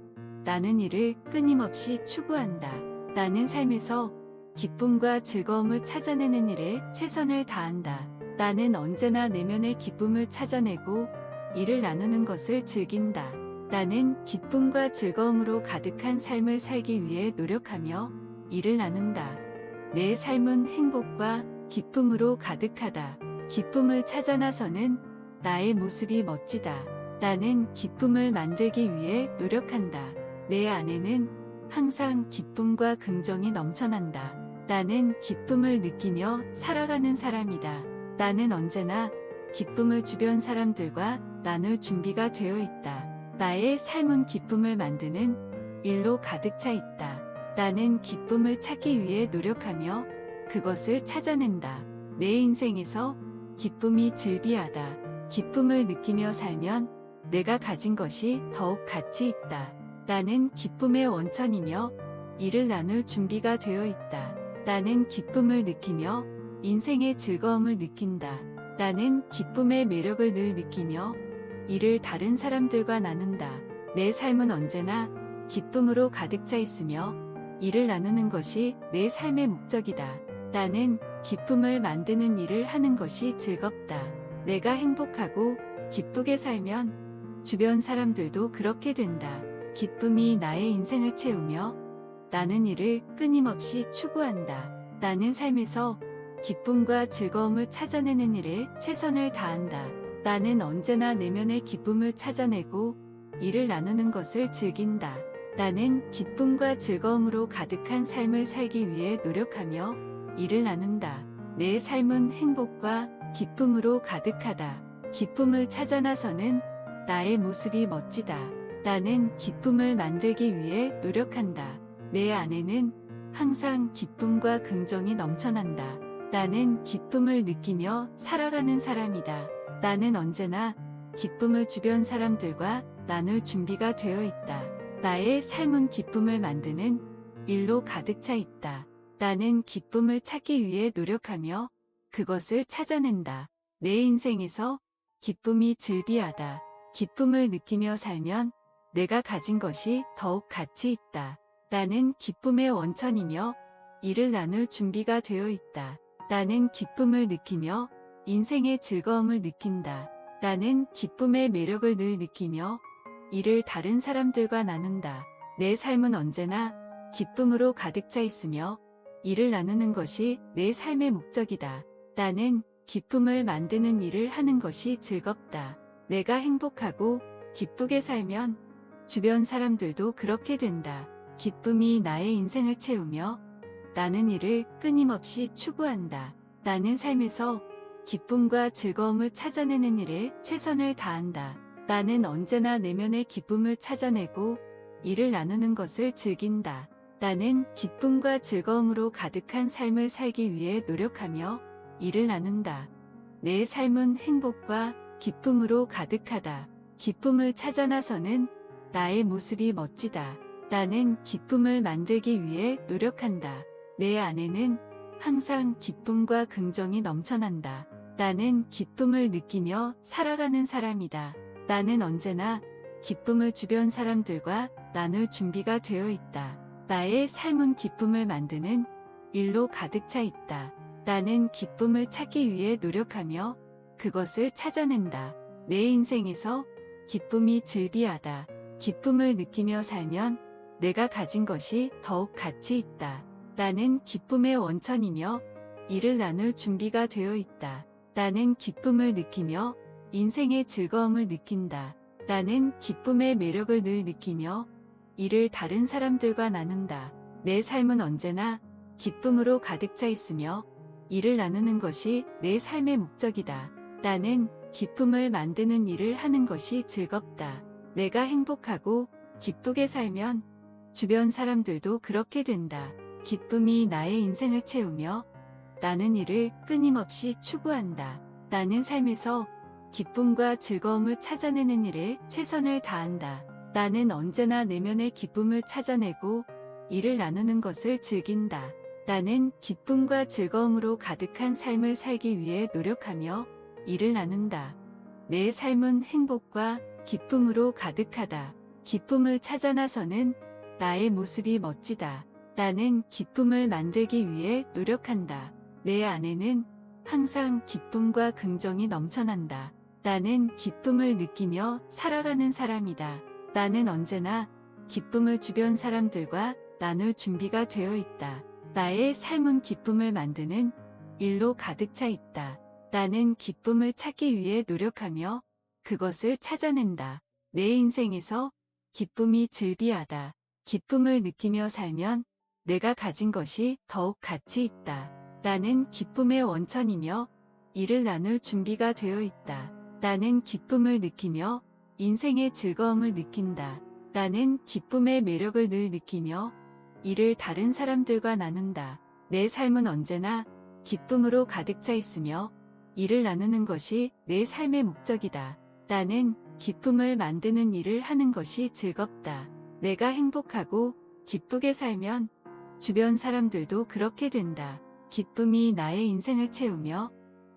나는 이를 끊임없이 추구한다. 나는 삶에서 기쁨과 즐거움을 찾아내는 일에 최선을 다한다. 나는 언제나 내면의 기쁨을 찾아내고 이를 나누는 것을 즐긴다. 나는 기쁨과 즐거움으로 가득한 삶을 살기 위해 노력하며 이를 나눈다. 내 삶은 행복과 기쁨으로 가득하다. 기쁨을 찾아 나서는 나의 모습이 멋지다. 나는 기쁨을 만들기 위해 노력한다. 내 안에는 항상 기쁨과 긍정이 넘쳐난다. 나는 기쁨을 느끼며 살아가는 사람이다. 나는 언제나 기쁨을 주변 사람들과 나눌 준비가 되어 있다. 나의 삶은 기쁨을 만드는 일로 가득 차 있다. 나는 기쁨을 찾기 위해 노력하며 그것을 찾아낸다. 내 인생에서 기쁨이 즐비하다. 기쁨을 느끼며 살면 내가 가진 것이 더욱 가치 있다. 나는 기쁨의 원천이며 이를 나눌 준비가 되어 있다. 나는 기쁨을 느끼며 인생의 즐거움을 느낀다. 나는 기쁨의 매력을 늘 느끼며 이를 다른 사람들과 나눈다. 내 삶은 언제나 기쁨으로 가득 차 있으며 일을 나누는 것이 내 삶의 목적이다. 나는 기쁨을 만드는 일을 하는 것이 즐겁다. 내가 행복하고 기쁘게 살면 주변 사람들도 그렇게 된다. 기쁨이 나의 인생을 채우며 나는 이를 끊임없이 추구한다. 나는 삶에서 기쁨과 즐거움을 찾아내는 일에 최선을 다한다. 나는 언제나 내면의 기쁨을 찾아내고 이를 나누는 것을 즐긴다. 나는 기쁨과 즐거움으로 가득한 삶을 살기 위해 노력하며 이를 나눈다. 내 삶은 행복과 기쁨으로 가득하다. 기쁨을 찾아 나서는 나의 모습이 멋지다. 나는 기쁨을 만들기 위해 노력한다. 내 안에는 항상 기쁨과 긍정이 넘쳐난다. 나는 기쁨을 느끼며 살아가는 사람이다. 나는 언제나 기쁨을 주변 사람들과 나눌 준비가 되어 있다. 나의 삶은 기쁨을 만드는 일로 가득 차 있다. 나는 기쁨을 찾기 위해 노력하며 그것을 찾아낸다. 내 인생에서 기쁨이 즐비하다. 기쁨을 느끼며 살면 내가 가진 것이 더욱 가치 있다. 나는 기쁨의 원천이며 이를 나눌 준비가 되어 있다. 나는 기쁨을 느끼며 인생의 즐거움을 느낀다. 나는 기쁨의 매력을 늘 느끼며 이를 다른 사람들과 나눈다. 내 삶은 언제나 기쁨으로 가득 차 있으며 이를 나누는 것이 내 삶의 목적이다. 나는 기쁨을 만드는 일을 하는 것이 즐겁다. 내가 행복하고 기쁘게 살면 주변 사람들도 그렇게 된다. 기쁨이 나의 인생을 채우며 나는 이를 끊임없이 추구한다. 나는 삶에서 기쁨과 즐거움을 찾아내는 일에 최선을 다한다. 나는 언제나 내면의 기쁨을 찾아내고 이를 나누는 것을 즐긴다. 나는 기쁨과 즐거움으로 가득한 삶을 살기 위해 노력하며 이를 나눈다. 내 삶은 행복과 기쁨으로 가득하다. 기쁨을 찾아 나서는 나의 모습이 멋지다. 나는 기쁨을 만들기 위해 노력한다. 내 안에는 항상 기쁨과 긍정이 넘쳐난다. 나는 기쁨을 느끼며 살아가는 사람이다. 나는 언제나 기쁨을 주변 사람들과 나눌 준비가 되어 있다. 나의 삶은 기쁨을 만드는 일로 가득 차 있다. 나는 기쁨을 찾기 위해 노력하며 그것을 찾아낸다. 내 인생에서 기쁨이 즐비하다. 기쁨을 느끼며 살면 내가 가진 것이 더욱 가치 있다. 나는 기쁨의 원천이며 이를 나눌 준비가 되어 있다. 나는 기쁨을 느끼며 인생의 즐거움을 느낀다. 나는 기쁨의 매력을 늘 느끼며 이를 다른 사람들과 나눈다. 내 삶은 언제나 기쁨으로 가득 차 있으며 이를 나누는 것이 내 삶의 목적이다. 나는 기쁨을 만드는 일을 하는 것이 즐겁다. 내가 행복하고 기쁘게 살면 주변 사람들도 그렇게 된다. 기쁨이 나의 인생을 채우며 나는 이를 끊임없이 추구한다. 나는 삶에서 기쁨과 즐거움을 찾아내는 일에 최선을 다한다. 나는 언제나 내면의 기쁨을 찾아내고 이를 나누는 것을 즐긴다. 나는 기쁨과 즐거움으로 가득한 삶을 살기 위해 노력하며 이를 나눈다. 내 삶은 행복과 기쁨으로 가득하다. 기쁨을 찾아 나서는 나의 모습이 멋지다. 나는 기쁨을 만들기 위해 노력한다. 내 안에는 항상 기쁨과 긍정이 넘쳐난다. 나는 기쁨을 느끼며 살아가는 사람이다. 나는 언제나 기쁨을 주변 사람들과 나눌 준비가 되어 있다. 나의 삶은 기쁨을 만드는 일로 가득 차 있다. 나는 기쁨을 찾기 위해 노력하며 그것을 찾아낸다. 내 인생에서 기쁨이 즐비하다. 기쁨을 느끼며 살면 내가 가진 것이 더욱 가치 있다. 나는 기쁨의 원천이며 이를 나눌 준비가 되어 있다. 나는 기쁨을 느끼며 인생의 즐거움을 느낀다. 나는 기쁨의 매력을 늘 느끼며 이를 다른 사람들과 나눈다. 내 삶은 언제나 기쁨으로 가득 차 있으며 이를 나누는 것이 내 삶의 목적이다. 나는 기쁨을 만드는 일을 하는 것이 즐겁다. 내가 행복하고 기쁘게 살면 주변 사람들도 그렇게 된다. 기쁨이 나의 인생을 채우며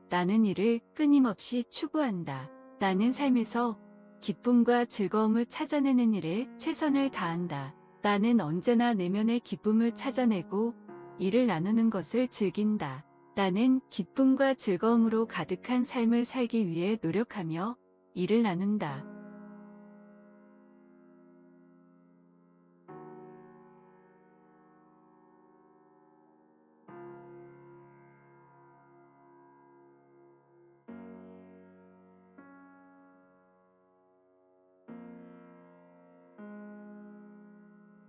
나는 이를 끊임없이 추구한다. 나는 삶에서 기쁨과 즐거움을 찾아내는 일에 최선을 다한다. 나는 언제나 내면의 기쁨을 찾아내고 이를 나누는 것을 즐긴다. 나는 기쁨과 즐거움으로 가득한 삶을 살기 위해 노력하며 이를 나눈다.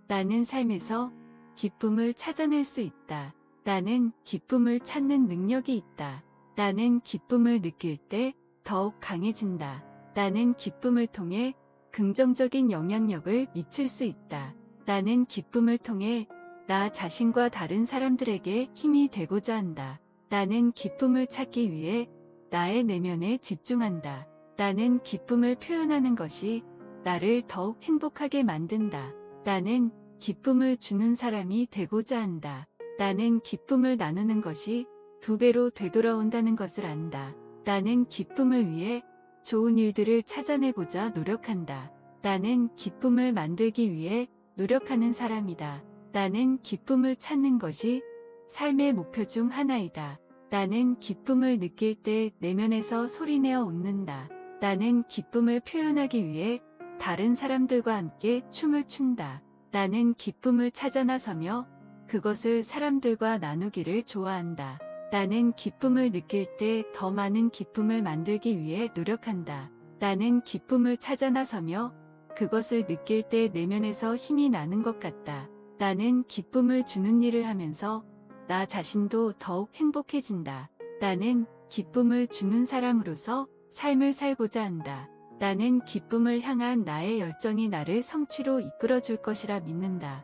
나는 삶에서 기쁨을 찾아낼 수 있다. 나는 기쁨을 찾는 능력이 있다. 나는 기쁨을 느낄 때 더욱 강해진다. 나는 기쁨을 통해 긍정적인 영향력을 미칠 수 있다. 나는 기쁨을 통해 나 자신과 다른 사람들에게 힘이 되고자 한다. 나는 기쁨을 찾기 위해 나의 내면에 집중한다. 나는 기쁨을 표현하는 것이 나를 더욱 행복하게 만든다. 나는 기쁨을 주는 사람이 되고자 한다. 나는 기쁨을 나누는 것이 2배로 되돌아온다는 것을 안다. 나는 기쁨을 위해 좋은 일들을 찾아내고자 노력한다. 나는 기쁨을 만들기 위해 노력하는 사람이다. 나는 기쁨을 찾는 것이 삶의 목표 중 하나이다. 나는 기쁨을 느낄 때 내면에서 소리내어 웃는다. 나는 기쁨을 표현하기 위해 다른 사람들과 함께 춤을 춘다. 나는 기쁨을 찾아 나서며 그것을 사람들과 나누기를 좋아한다. 나는 기쁨을 느낄 때 더 많은 기쁨을 만들기 위해 노력한다. 나는 기쁨을 찾아 나서며 그것을 느낄 때 내면에서 힘이 나는 것 같다. 나는 기쁨을 주는 일을 하면서 나 자신도 더욱 행복해진다. 나는 기쁨을 주는 사람으로서 삶을 살고자 한다. 나는 기쁨을 향한 나의 열정이 나를 성취로 이끌어줄 것이라 믿는다.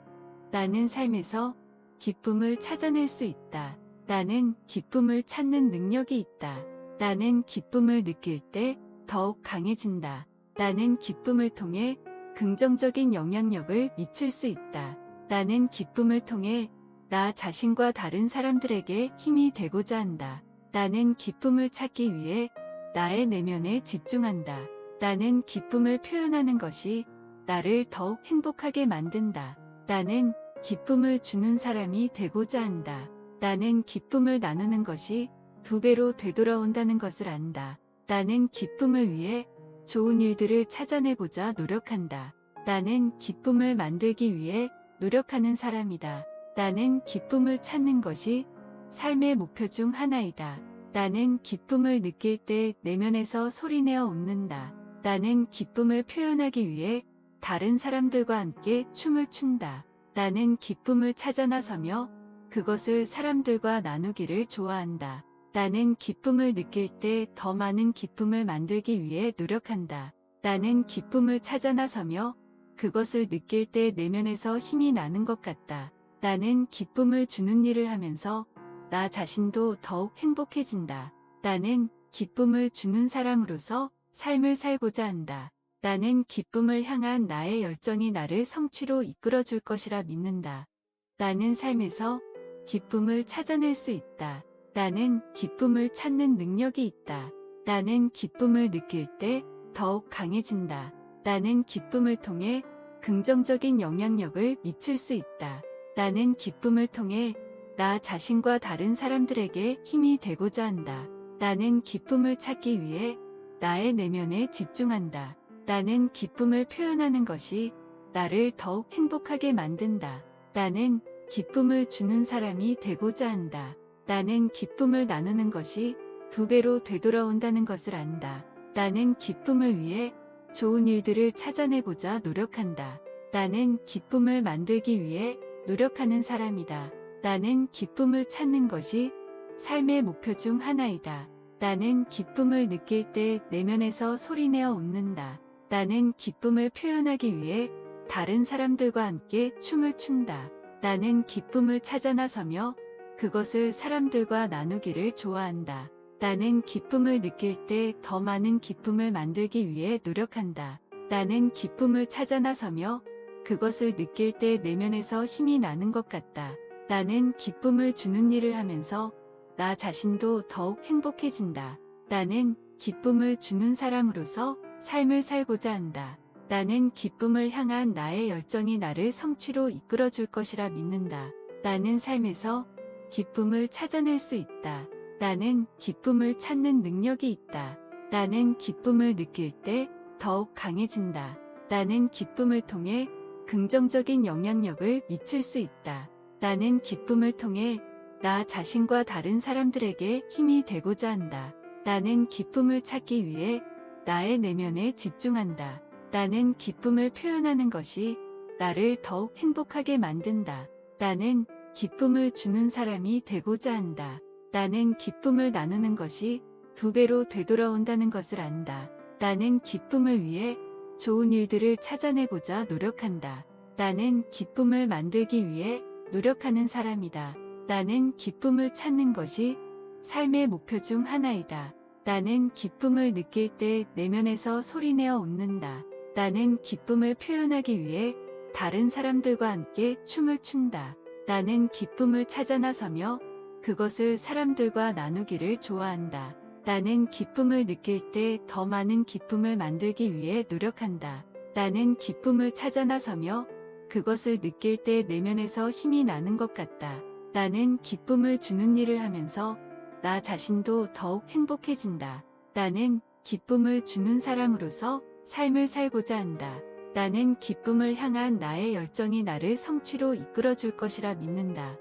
나는 삶에서 기쁨을 찾아낼 수 있다. 나는 기쁨을 찾는 능력이 있다. 나는 기쁨을 느낄 때 더욱 강해진다. 나는 기쁨을 통해 긍정적인 영향력을 미칠 수 있다. 나는 기쁨을 통해 나 자신과 다른 사람들에게 힘이 되고자 한다. 나는 기쁨을 찾기 위해 나의 내면에 집중한다. 나는 기쁨을 표현하는 것이 나를 더욱 행복하게 만든다. 나는 기쁨을 주는 사람이 되고자 한다. 나는 기쁨을 나누는 것이 2배로 되돌아온다는 것을 안다. 나는 기쁨을 위해 좋은 일들을 찾아내고자 노력한다. 나는 기쁨을 만들기 위해 노력하는 사람이다. 나는 기쁨을 찾는 것이 삶의 목표 중 하나이다. 나는 기쁨을 느낄 때 내면에서 소리내어 웃는다. 나는 기쁨을 표현하기 위해 다른 사람들과 함께 춤을 춘다. 나는 기쁨을 찾아 나서며 그것을 사람들과 나누기를 좋아한다. 나는 기쁨을 느낄 때 더 많은 기쁨을 만들기 위해 노력한다. 나는 기쁨을 찾아 나서며 그것을 느낄 때 내면에서 힘이 나는 것 같다. 나는 기쁨을 주는 일을 하면서 나 자신도 더욱 행복해진다. 나는 기쁨을 주는 사람으로서 삶을 살고자 한다. 나는 기쁨을 향한 나의 열정이 나를 성취로 이끌어줄 것이라 믿는다. 나는 삶에서 기쁨을 찾아낼 수 있다. 나는 기쁨을 찾는 능력이 있다. 나는 기쁨을 느낄 때 더욱 강해진다. 나는 기쁨을 통해 긍정적인 영향력을 미칠 수 있다. 나는 기쁨을 통해 나 자신과 다른 사람들에게 힘이 되고자 한다. 나는 기쁨을 찾기 위해 나의 내면에 집중한다. 나는 기쁨을 표현하는 것이 나를 더욱 행복하게 만든다. 나는 기쁨을 주는 사람이 되고자 한다. 나는 기쁨을 나누는 것이 2배로 되돌아온다는 것을 안다. 나는 기쁨을 위해 좋은 일들을 찾아내고자 노력한다. 나는 기쁨을 만들기 위해 노력하는 사람이다. 나는 기쁨을 찾는 것이 삶의 목표 중 하나이다. 나는 기쁨을 느낄 때 내면에서 소리내어 웃는다. 나는 기쁨을 표현하기 위해 다른 사람들과 함께 춤을 춘다. 나는 기쁨을 찾아 나서며 그것을 사람들과 나누기를 좋아한다. 나는 기쁨을 느낄 때 더 많은 기쁨을 만들기 위해 노력한다. 나는 기쁨을 찾아 나서며 그것을 느낄 때 내면에서 힘이 나는 것 같다. 나는 기쁨을 주는 일을 하면서 나 자신도 더욱 행복해진다. 나는 기쁨을 주는 사람으로서 삶을 살고자 한다. 나는 기쁨을 향한 나의 열정이 나를 성취로 이끌어 줄 것이라 믿는다. 나는 삶에서 기쁨을 찾아낼 수 있다. 나는 기쁨을 찾는 능력이 있다. 나는 기쁨을 느낄 때 더욱 강해진다. 나는 기쁨을 통해 긍정적인 영향력을 미칠 수 있다. 나는 기쁨을 통해 나 자신과 다른 사람들에게 힘이 되고자 한다. 나는 기쁨을 찾기 위해 나의 내면에 집중한다. 나는 기쁨을 표현하는 것이 나를 더욱 행복하게 만든다. 나는 기쁨을 주는 사람이 되고자 한다. 나는 기쁨을 나누는 것이 2배로 되돌아온다는 것을 안다. 나는 기쁨을 위해 좋은 일들을 찾아내고자 노력한다. 나는 기쁨을 만들기 위해 노력하는 사람이다. 나는 기쁨을 찾는 것이 삶의 목표 중 하나이다. 나는 기쁨을 느낄 때 내면에서 소리내어 웃는다. 나는 기쁨을 표현하기 위해 다른 사람들과 함께 춤을 춘다. 나는 기쁨을 찾아 나서며 그것을 사람들과 나누기를 좋아한다. 나는 기쁨을 느낄 때 더 많은 기쁨을 만들기 위해 노력한다. 나는 기쁨을 찾아 나서며 그것을 느낄 때 내면에서 힘이 나는 것 같다. 나는 기쁨을 주는 일을 하면서 나 자신도 더욱 행복해진다. 나는 기쁨을 주는 사람으로서 삶을 살고자 한다. 나는 기쁨을 향한 나의 열정이 나를 성취로 이끌어 줄 것이라 믿는다.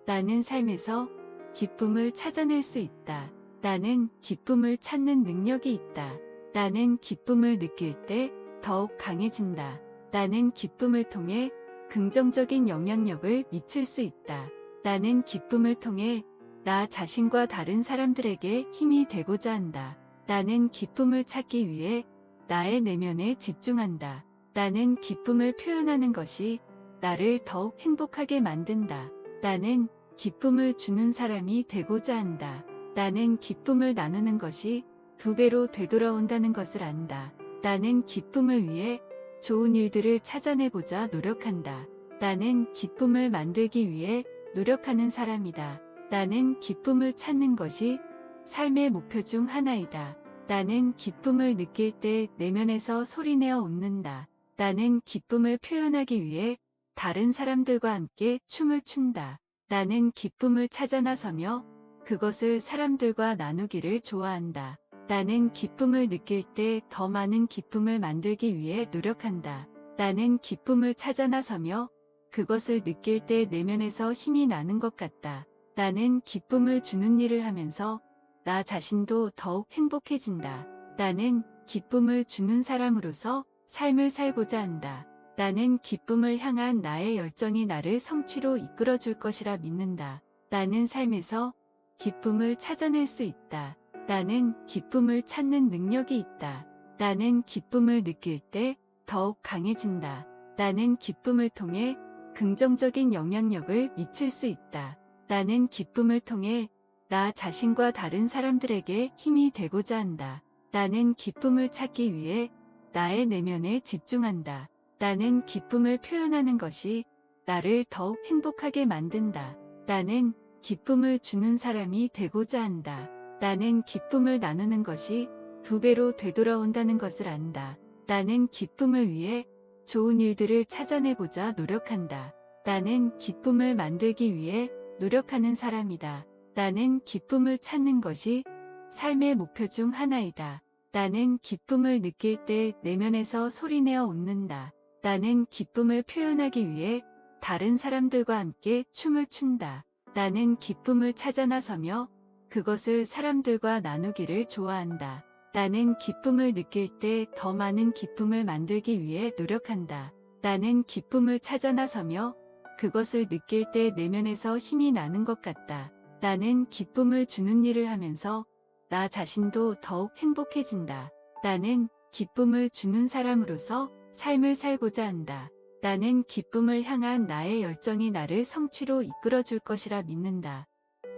나는 삶에서 기쁨을 찾아낼 수 있다. 나는 기쁨을 찾는 능력이 있다. 나는 기쁨을 느낄 때 더욱 강해진다. 나는 기쁨을 통해 긍정적인 영향력을 미칠 수 있다. 나는 기쁨을 통해 나 자신과 다른 사람들에게 힘이 되고자 한다. 나는 기쁨을 찾기 위해 나의 내면에 집중한다. 나는 기쁨을 표현하는 것이 나를 더욱 행복하게 만든다. 나는 기쁨을 주는 사람이 되고자 한다. 나는 기쁨을 나누는 것이 2배로 되돌아온다는 것을 안다. 나는 기쁨을 위해 좋은 일들을 찾아내고자 노력한다. 나는 기쁨을 만들기 위해 노력하는 사람이다. 나는 기쁨을 찾는 것이 삶의 목표 중 하나이다. 나는 기쁨을 느낄 때 내면에서 소리내어 웃는다. 나는 기쁨을 표현하기 위해 다른 사람들과 함께 춤을 춘다. 나는 기쁨을 찾아 나서며 그것을 사람들과 나누기를 좋아한다. 나는 기쁨을 느낄 때 더 많은 기쁨을 만들기 위해 노력한다. 나는 기쁨을 찾아 나서며 그것을 느낄 때 내면에서 힘이 나는 것 같다. 나는 기쁨을 주는 일을 하면서 나 자신도 더욱 행복해진다. 나는 기쁨을 주는 사람으로서 삶을 살고자 한다. 나는 기쁨을 향한 나의 열정이 나를 성취로 이끌어 줄 것이라 믿는다. 나는 삶에서 기쁨을 찾아낼 수 있다. 나는 기쁨을 찾는 능력이 있다. 나는 기쁨을 느낄 때 더욱 강해진다. 나는 기쁨을 통해 긍정적인 영향력을 미칠 수 있다. 나는 기쁨을 통해 나 자신과 다른 사람들에게 힘이 되고자 한다. 나는 기쁨을 찾기 위해 나의 내면에 집중한다. 나는 기쁨을 표현하는 것이 나를 더욱 행복하게 만든다. 나는 기쁨을 주는 사람이 되고자 한다. 나는 기쁨을 나누는 것이 2배로 되돌아온다는 것을 안다. 나는 기쁨을 위해 좋은 일들을 찾아내고자 노력한다. 나는 기쁨을 만들기 위해 노력하는 사람이다. 나는 기쁨을 찾는 것이 삶의 목표 중 하나이다. 나는 기쁨을 느낄 때 내면에서 소리내어 웃는다. 나는 기쁨을 표현하기 위해 다른 사람들과 함께 춤을 춘다. 나는 기쁨을 찾아 나서며 그것을 사람들과 나누기를 좋아한다. 나는 기쁨을 느낄 때 더 많은 기쁨을 만들기 위해 노력한다. 나는 기쁨을 찾아 나서며 그것을 느낄 때 내면에서 힘이 나는 것 같다. 나는 기쁨을 주는 일을 하면서 나 자신도 더욱 행복해진다. 나는 기쁨을 주는 사람으로서 삶을 살고자 한다. 나는 기쁨을 향한 나의 열정이 나를 성취로 이끌어 줄 것이라 믿는다.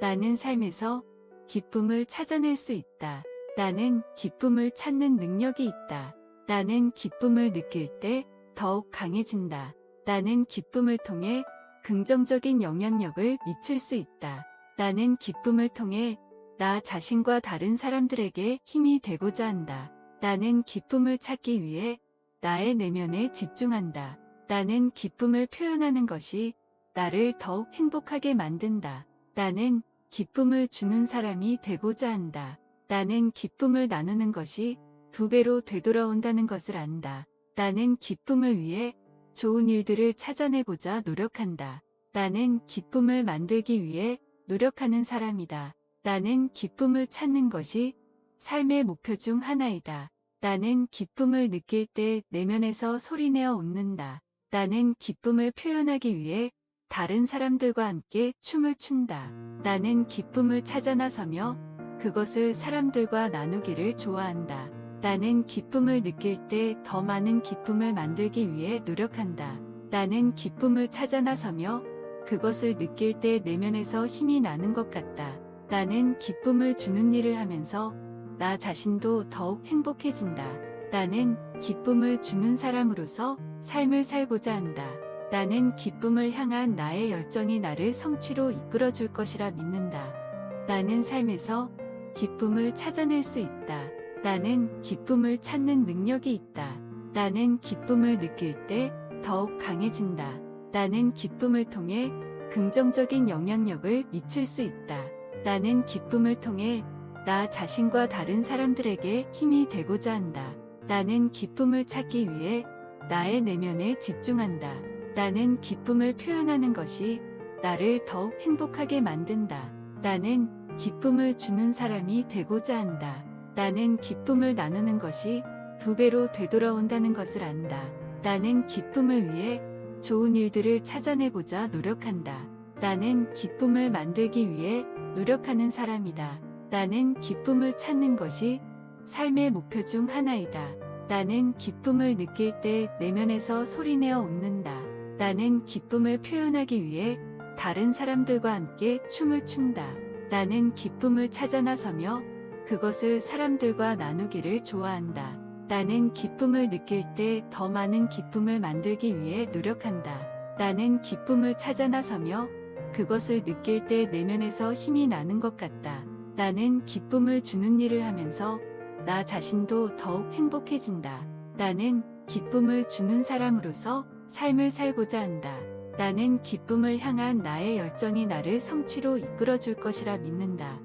나는 삶에서 기쁨을 찾아낼 수 있다. 나는 기쁨을 찾는 능력이 있다. 나는 기쁨을 느낄 때 더욱 강해진다. 나는 기쁨을 통해 긍정적인 영향력을 미칠 수 있다. 나는 기쁨을 통해 나 자신과 다른 사람들에게 힘이 되고자 한다. 나는 기쁨을 찾기 위해 나의 내면에 집중한다. 나는 기쁨을 표현하는 것이 나를 더욱 행복하게 만든다. 나는 기쁨을 주는 사람이 되고자 한다. 나는 기쁨을 나누는 것이 2배로 되돌아온다는 것을 안다. 나는 기쁨을 위해 좋은 일들을 찾아내고자 노력한다. 나는 기쁨을 만들기 위해 노력하는 사람이다. 나는 기쁨을 찾는 것이 삶의 목표 중 하나이다. 나는 기쁨을 느낄 때 내면에서 소리내어 웃는다. 나는 기쁨을 표현하기 위해 다른 사람들과 함께 춤을 춘다. 나는 기쁨을 찾아 나서며 그것을 사람들과 나누기를 좋아한다. 나는 기쁨을 느낄 때 더 많은 기쁨을 만들기 위해 노력한다. 나는 기쁨을 찾아 나서며 그것을 느낄 때 내면에서 힘이 나는 것 같다. 나는 기쁨을 주는 일을 하면서 나 자신도 더욱 행복해진다. 나는 기쁨을 주는 사람으로서 삶을 살고자 한다. 나는 기쁨을 향한 나의 열정이 나를 성취로 이끌어줄 것이라 믿는다. 나는 삶에서 기쁨을 찾아낼 수 있다. 나는 기쁨을 찾는 능력이 있다. 나는 기쁨을 느낄 때 더욱 강해진다. 나는 기쁨을 통해 긍정적인 영향력을 미칠 수 있다. 나는 기쁨을 통해 나 자신과 다른 사람들에게 힘이 되고자 한다. 나는 기쁨을 찾기 위해 나의 내면에 집중한다. 나는 기쁨을 표현하는 것이 나를 더욱 행복하게 만든다. 나는 기쁨을 주는 사람이 되고자 한다. 나는 기쁨을 나누는 것이 2배로 되돌아온다는 것을 안다. 나는 기쁨을 위해 좋은 일들을 찾아내고자 노력한다. 나는 기쁨을 만들기 위해 노력하는 사람이다. 나는 기쁨을 찾는 것이 삶의 목표 중 하나이다. 나는 기쁨을 느낄 때 내면에서 소리내어 웃는다. 나는 기쁨을 표현하기 위해 다른 사람들과 함께 춤을 춘다. 나는 기쁨을 찾아 나서며 그것을 사람들과 나누기를 좋아한다. 나는 기쁨을 느낄 때 더 많은 기쁨을 만들기 위해 노력한다. 나는 기쁨을 찾아 나서며 그것을 느낄 때 내면에서 힘이 나는 것 같다. 나는 기쁨을 주는 일을 하면서 나 자신도 더욱 행복해진다. 나는 기쁨을 주는 사람으로서 삶을 살고자 한다. 나는 기쁨을 향한 나의 열정이 나를 성취로 이끌어줄 것이라 믿는다.